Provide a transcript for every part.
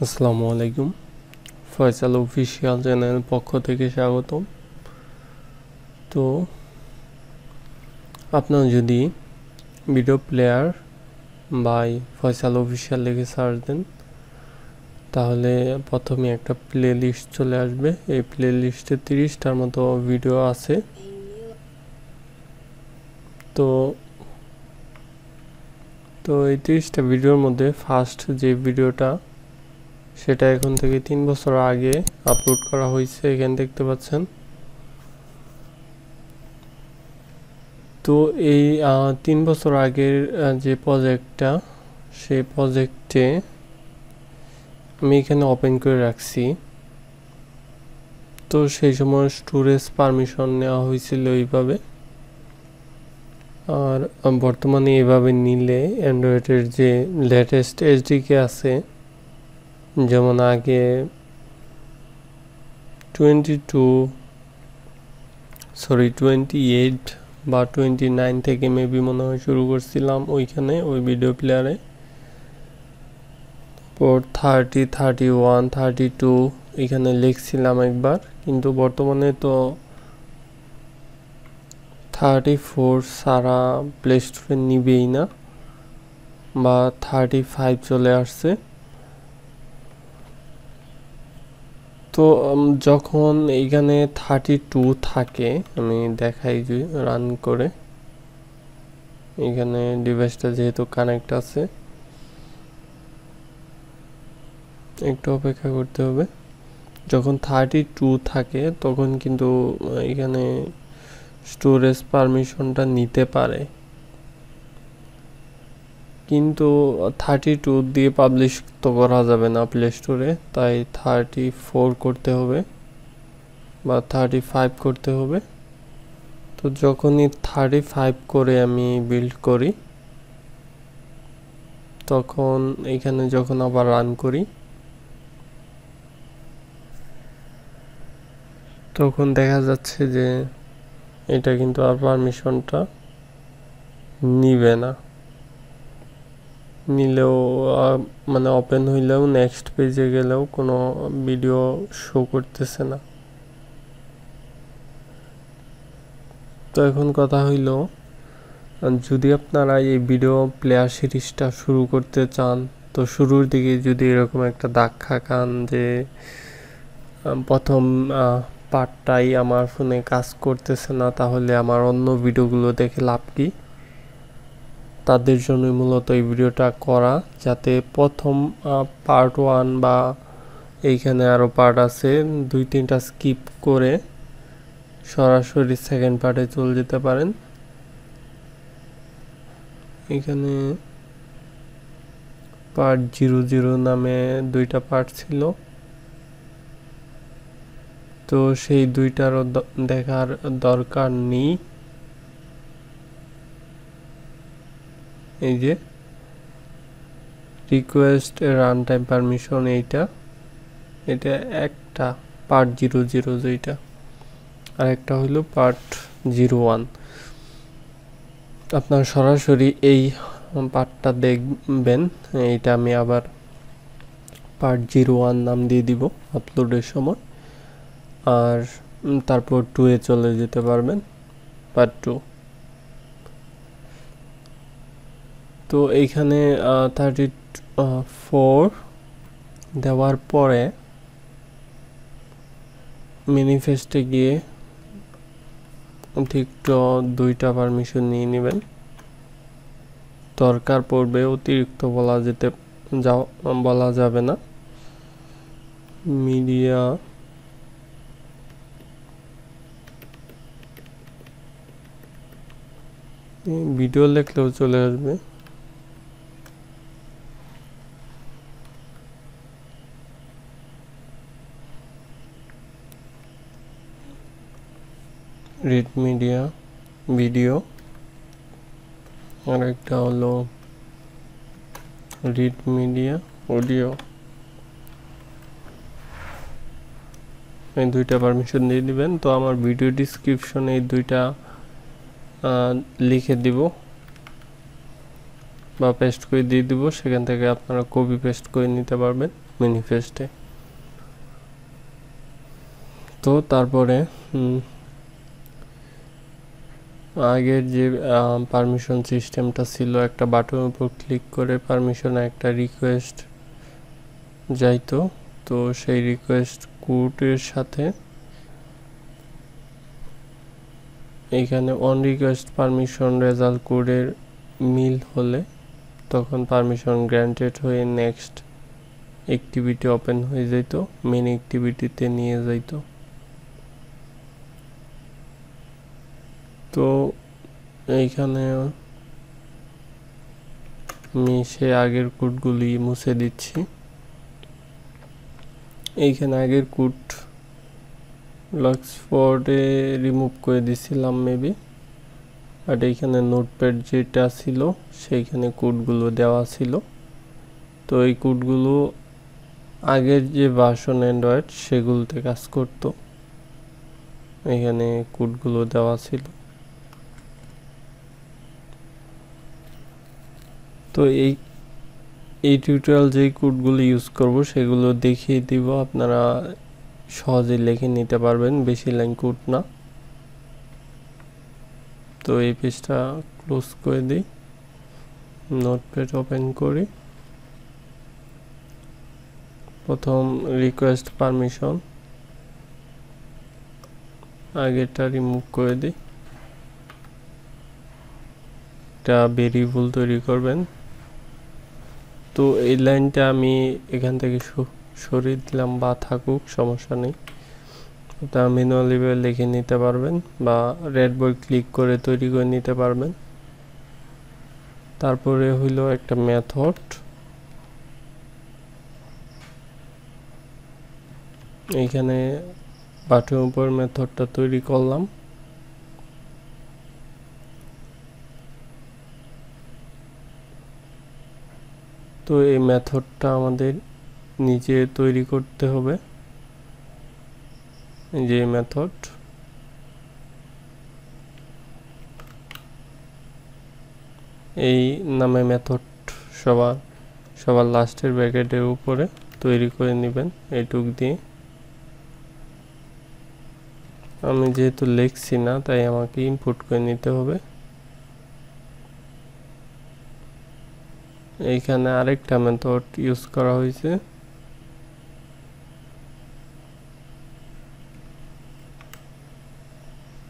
আসসালামু আলাইকুম। Faisal official channel পক্ষ থেকে স্বাগতম। তো আপনারা যদি video player by Faisal official লিখে সার্চ দেন তাহলে প্রথমে একটা প্লে লিস্ট চলে আসবে। এই প্লে লিস্টে 30টার মতো ভিডিও আছে। তো এই 30টা ভিডিওর মধ্যে ফার্স্ট যে ভিডিওটা সেটা এখন থেকে 3 বছর আগে আপলোড করা হয়েছে, এখানে দেখতে পাচ্ছেন। তো এই 3 বছর আগের যে প্রজেক্টটা, সেই প্রজেক্টে আমি এখানে ওপেন করে রাখছি। তো সেই সময় স্টোরেজ পারমিশন নেওয়া হয়েছিল এইভাবে, আর বর্তমানে এভাবে নিলে অ্যান্ড্রয়েডের যে লেটেস্ট এসডিকে আছে, যেমন আগে 28 বা 29 থেকে মেবি মনে হয় শুরু করছিলাম ওইখানে, ওই ভিডিও প্লেয়ারে। পর 30, 31, 32 এখানে লিখছিলাম একবার, কিন্তু বর্তমানে তো 34 সারা প্লে স্টোরে নিবেই না, বা 35 চলে আসছে। তো যখন এইখানে 32 থাকে, আমি দেখাই যে রান করে, এখানে ডিভাইসটা যেহেতু কানেক্ট আছে, একটু অপেক্ষা করতে হবে। যখন 32 থাকে তখন কিন্তু এখানে স্টোরেজ পারমিশনটা নিতে পারে, কিন্তু 32 দিয়ে পাবলিশ তো করা যাবে না প্লে স্টোরে, তাই 34 করতে হবে বা 35 করতে হবে। তো যখনই 35 করে আমি বিল্ড করি, তখন এখানে যখন আবার রান করি, তখন দেখা যাচ্ছে যে এটা কিন্তু আর পারমিশনটা নিবে না। নিলেও মানে ওপেন হইলেও নেক্সট পেজে গেলেও কোনো ভিডিও শো করতেছে না। তো এখন কথা হইল, যদি আপনারা এই ভিডিও প্লেয়ার সিরিজটা শুরু করতে চান, তো শুরুর দিকে যদি এরকম একটা দাগ খান যে প্রথম পার্টটাই আমার ফোনে কাজ করতেছে না, তাহলে আমার অন্য ভিডিওগুলো দেখে লাভ কি? তাদের জন্য মূলত এই ভিডিওটা করা, যাতে প্রথম পার্ট 1 বা এইখানে আরও পার্ট আছে 2-3টা স্কিপ করে সরাসরি সেকেন্ড পার্টে চলে যেতে পারেন। এখানে পার্ট 00 নামে 2টা পার্ট ছিল, তো সেই 2টারও দেখার দরকার নেই। এই যে রিকোয়েস্ট রান টাইম পারমিশন, এটা একটা পার্ট 00 যেটা, আর একটা হলো পার্ট 01। আপনার সরাসরি এই পার্টটা দেখবেন। এইটা আমি আবার পার্ট 01 নাম দিয়ে দিব আপলোডের সময়, আর তারপর 2 চলে যেতে পারবেন, পার্ট 2। তো এইখানে 34 দেওয়ার পরে ম্যানিফেস্টে গিয়ে ঠিক 2টা পারমিশন নিয়ে নেবেন। দরকার পড়বে, অতিরিক্ত বলা যাবে না। মিডিয়া ভিডিও লিখলেও চলে আসবে। রিড মিডিয়া ভিডিও, আর একটা হলো রিড মিডিয়া অডিও। এই 2টা পারমিশন দিয়ে দিবেন। তো আমার ভিডিও ডিসক্রিপশনে এই 2টা লিখে দিব বা পেস্ট করে দিয়ে দিব, সেখান থেকে আপনারা কপি পেস্ট করে নিতে পারবেন ম্যানিফেস্টে। তো তারপরে আগের যে পারমিশন সিস্টেমটা ছিল, একটা বাটনের উপর ক্লিক করে পারমিশনে একটা রিকোয়েস্ট যাইতো। তো সেই রিকোয়েস্ট কোডের সাথে এইখানে অন রিকোয়েস্ট পারমিশন রেজাল্ট কোডের মিল হলে তখন পারমিশন গ্র্যান্টেড হয়ে নেক্সট অ্যাক্টিভিটি ওপেন হয়ে যেত, মেন অ্যাক্টিভিটিতে নিয়ে যাইতো। তো এইখানে আমি সে আগের কোডগুলি মুছে দিচ্ছি। এইখানে আগের কোড লক্সফোর্ডে রিমুভ করে দিছিলাম মেবি, বাট এইখানে নোটপ্যাড যেটা ছিল সেইখানে কোডগুলো দেওয়া ছিল। তো এই কোডগুলো আগের যে ভার্সন অ্যান্ড্রয়েড সেগুলোতে কাজ করতো, এখানে কোডগুলো দেওয়া ছিল। তো এই টিউটোরিয়াল যেই কোডগুলো ইউজ করব সেগুলো দেখিয়ে দিব, আপনারা সহজে লিখে নিতে পারবেন, বেশি লাইন কোড না। তো এই পেজটা ক্লোজ করে দিই, নোটপ্যাড ওপেন করি। প্রথম রিকোয়েস্ট পারমিশন আগেরটা রিমুভ করে দিই, একটা ভেরিয়েবল তৈরি করবেন। তো এই লাইনটা আমি এখান থেকে সরিয়ে দিলাম, বা থাকুক সমস্যা নেই, ওটা ম্যানুয়ালি লিখে নিতে পারবেন বা রেড বোর্ড ক্লিক করে তৈরি করে নিতে পারবেন। তারপরে হইলো একটা মেথড, এইখানে বাটনের উপর মেথডটা তৈরি করলাম। তো এই মেথডটা আমাদের নিজে তৈরি করতে হবে, যে মেথড এই নামে মেথড সবার লাস্টের ব্র্যাকেটের উপরে তৈরি করে নেবেন এইটুক দিয়ে। আমি যেহেতু লিখছি না তাই আমাকে ইনপুট করে নিতে হবে। এইখানে আরেকটা মেথড ইউজ করা হয়েছে,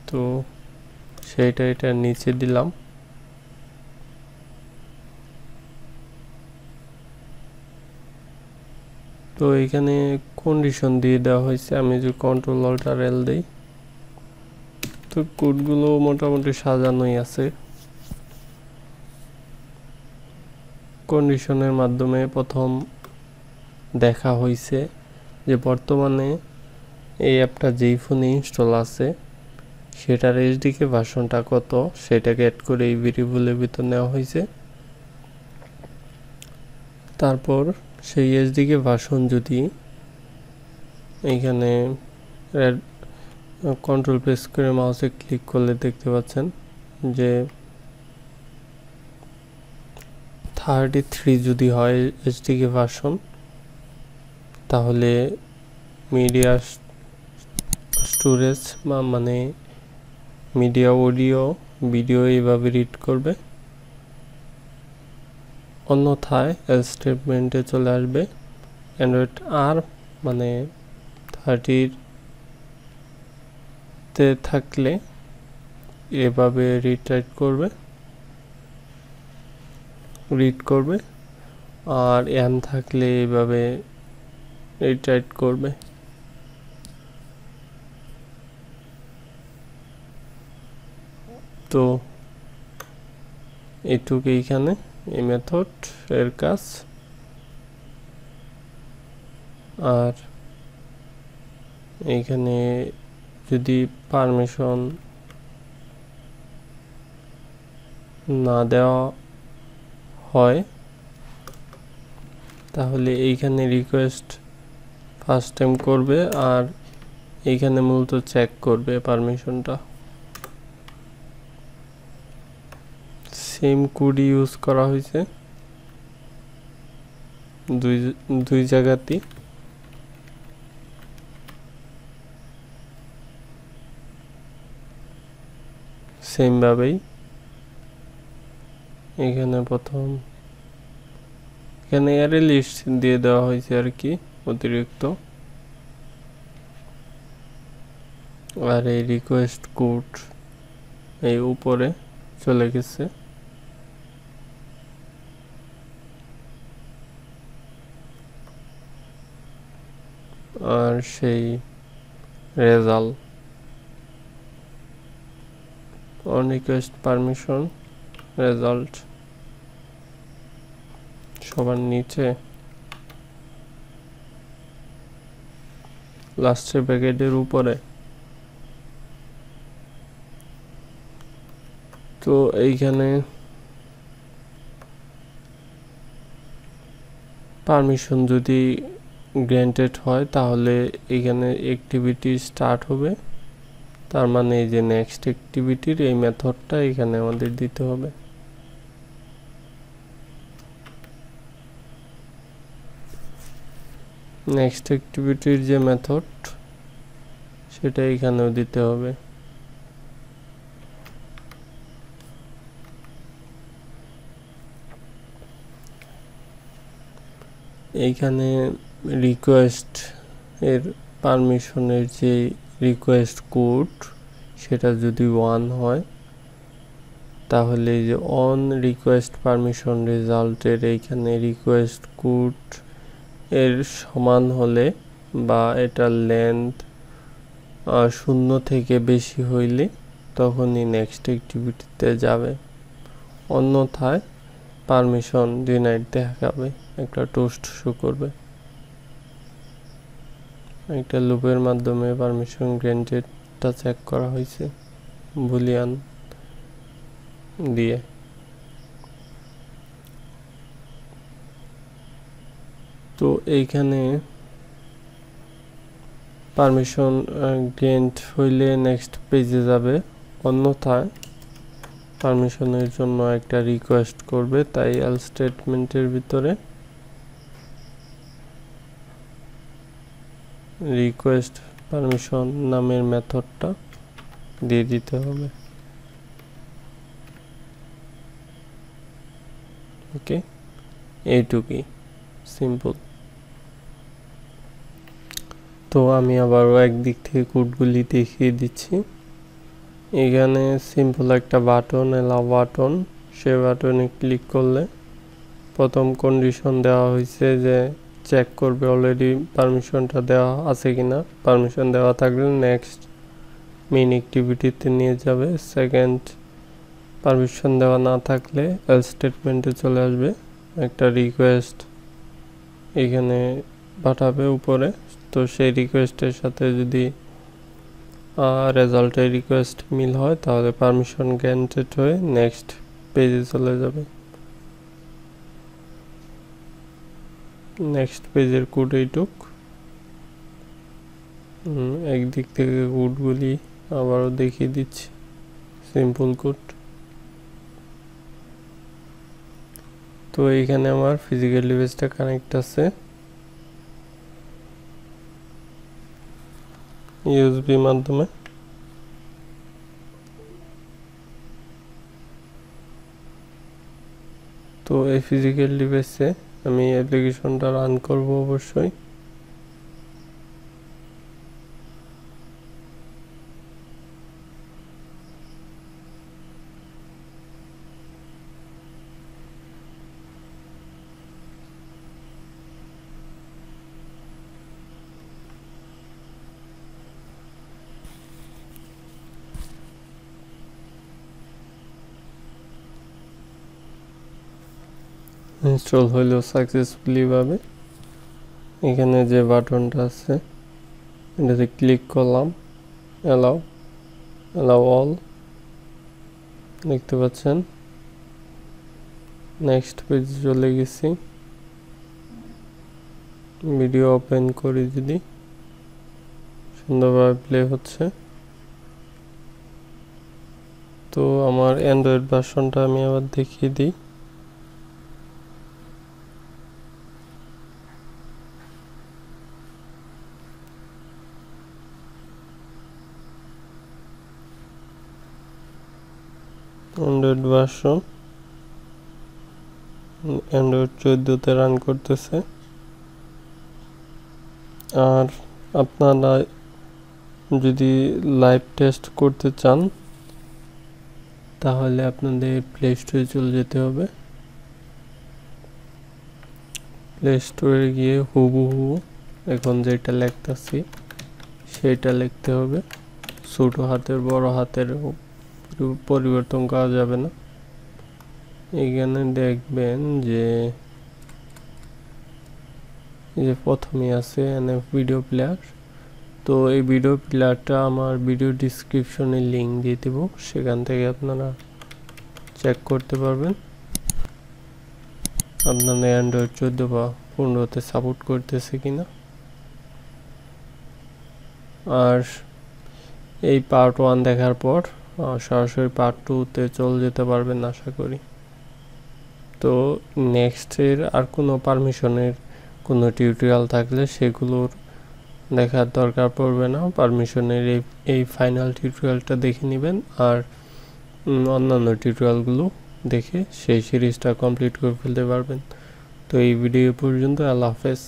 তো সেইটা এটা নিচে দিলাম। তো এখানে কন্ডিশন দিয়ে দেওয়া হয়েছে, আমি যে কন্ট্রোল অল্টার এল দেই, তো কোডগুলো মোটামুটি সাজানোই আছে। কন্ডিশনের মাধ্যমে প্রথম দেখা হয়েছে যে বর্তমানে এই অ্যাপটা যেই ফোনে ইনস্টল আছে সেটার এসডিকে ভার্সনটা কত সেটাকে অ্যাড করে এই ভেরিয়েবলের ভিতর নেওয়া হয়েছে। তারপর সেই এসডিকে ভার্সন যদি এইখানে কন্ট্রোল প্রেস করে মাউসে ক্লিক করলে দেখতে পাচ্ছেন যে 33 যদি হয় এসডিকে ভার্সন, তাহলে মিডিয়া স্টোরেজ মানে মিডিয়া অডিও ভিডিও এইভাবে রিড করবে, অন্যথায় এলস স্টেটমেন্টে চলে আসবে। অ্যান্ড্রয়েড আর মানে 30-তে থাকলে এভাবে রিড করবে, আর এম থাকলে এইভাবে রিড করবে। তো এইটুকু এইখানে এই মেথড এর কাজ। আর এইখানে যদি পারমিশন না দেওয়া হয় তাহলে এইখানে রিকোয়েস্ট ফার্স্ট টাইম করবে, আর এইখানে মূলত চেক করবে পারমিশনটা। সেম কোড ইউজ করা হয়েছে। দুই জায়গাতেই সেম ভাবেই এখানে প্রথম এখানে অ্যারে লিস্ট দিয়ে দেওয়া হয়েছে আর কি অতিরিক্ত, আর এই রিকোয়েস্ট কোড এই উপরে চলে গেছে। আর সেই result on request permission result সবার নিচে লাস্টের প্যাকেটের উপরে। তো এইখানে পারমিশন যদি গ্র্যান্টেড হয় তাহলে এখানে অ্যাক্টিভিটি স্টার্ট হবে, তার মানে এই যে নেক্সট অ্যাক্টিভিটির এই মেথডটা এখানে আমাদের দিতে হবে। নেক্সট অ্যাক্টিভিটির যে মেথড সেটা এখানেও দিতে হবে। এইখানে রিকোয়েস্ট এর পারমিশনের যে রিকোয়েস্ট কোড সেটা যদি 1 হয় তাহলে যে অন রিকোয়েস্ট পারমিশন রেজাল্টের এইখানে রিকোয়েস্ট কোড এর সমান হলে বা এটার লেন্থ 0 থেকে বেশি হইলে তখনই নেক্সট অ্যাক্টিভিটিতে যাবে, অন্যথায় পারমিশন ডিনাইড দেখাবে, একটা টোস্ট শো করবে। একটা লুপের মাধ্যমে পারমিশন গ্র্যান্টেডটা চেক করা হয়েছে বুলিয়ান দিয়ে। তো এইখানে পারমিশন গ্র্যান্ট হইলে নেক্সট পেজে যাবে, অন্যথায় পারমিশনের জন্য একটা রিকোয়েস্ট করবে, তাই এলস স্টেটমেন্টের ভিতরে রিকোয়েস্ট পারমিশন নামের মেথডটা দিয়ে দিতে হবে। ওকে, এইটুকুই সিম্পল। তো আমি আবারও একদিক থেকে কোডগুলি দেখিয়ে দিচ্ছি। এখানে সিম্পল একটা বাটন, এলাও বাটন, সে বাটনে ক্লিক করলে প্রথম কন্ডিশন দেওয়া হয়েছে যে চেক করবে অলরেডি পারমিশনটা দেওয়া আছে কিনা, পারমিশন দেওয়া থাকলে নেক্সট মেইন অ্যাক্টিভিটিতে নিয়ে যাবে। সেকেন্ড, পারমিশন দেওয়া না থাকলে এলস স্টেটমেন্টে চলে আসবে, একটা রিকোয়েস্ট এখানে পাঠাবে উপরে। তো সেই রিকোয়েস্টের সাথে যদি রেজাল্টের রিকোয়েস্ট মিল হয় তাহলে পারমিশন গ্র্যান্টেড হয়ে নেক্সট পেজে চলে যাবে। নেক্সট পেজের কোড এইটুক। একদিক থেকে কোডগুলি আবারও দেখিয়ে দিচ্ছি, সিম্পল কোড। তো এইখানে আমার ফিজিক্যাল ডিভাইসটা কানেক্ট আছে ইউএসবি মাধ্যমে। তো এই ফিজিক্যাল ডিভাইসে আমি অ্যাপ্লিকেশনটা রান করব অবশ্যই। ইনস্টল হইল সাকসেসফুলি ভাবে। এখানে যে বাটনটা আছে এটাতে ক্লিক করলাম, অ্যালাউ অল, দেখতে পাচ্ছেন। নেক্সট পেজে চলে গেছি। ভিডিও ওপেন করি, যদি সুন্দরভাবে প্লে হচ্ছে। তো আমার অ্যান্ড্রয়েড ভার্সনটা আমি আবার দেখিয়ে দিই। অ্যান্ড্রয়েড ভার্সন অ্যান্ড্রয়েড 14-তে রান করতেছে। আর আপনারা যদি লাইভ টেস্ট করতে চান তাহলে আপনাদের প্লে স্টোরে চলে যেতে হবে। প্লে স্টোরে গিয়ে হুবহু এখন যেটা লিখতেছি সেটা লিখতে হবে। ছোট হাতের বড় হাতের পরিবর্তন করা যাবে না। এখানে দেখবেন যে প্রথমে আছে এনএফ ভিডিও প্লেয়ার। তো এই ভিডিও প্লেয়ারটা আমার ভিডিও ডিসক্রিপশনে লিঙ্ক দিয়ে দেব, সেখান থেকে আপনারা চেক করতে পারবেন আপনাদের অ্যান্ড্রয়েড 14 বা 15-তে সাপোর্ট করতেছে কিনা। আর এই পার্ট 1 দেখার পর সরাসরি পার্ট 2-তে চলে যেতে পারবেন আশা করি। তো নেক্সটের আর কোনো পারমিশনের কোনো টিউটোরিয়াল থাকলে সেগুলোর দেখার দরকার পড়বে না। পারমিশনের এই ফাইনাল টিউটোরিয়ালটা দেখে নেবেন আর অন্যান্য টিউটোরিয়ালগুলো দেখে সেই সিরিজটা কমপ্লিট করে ফেলতে পারবেন। তো এই ভিডিও পর্যন্ত, আল্লাহ হাফেজ।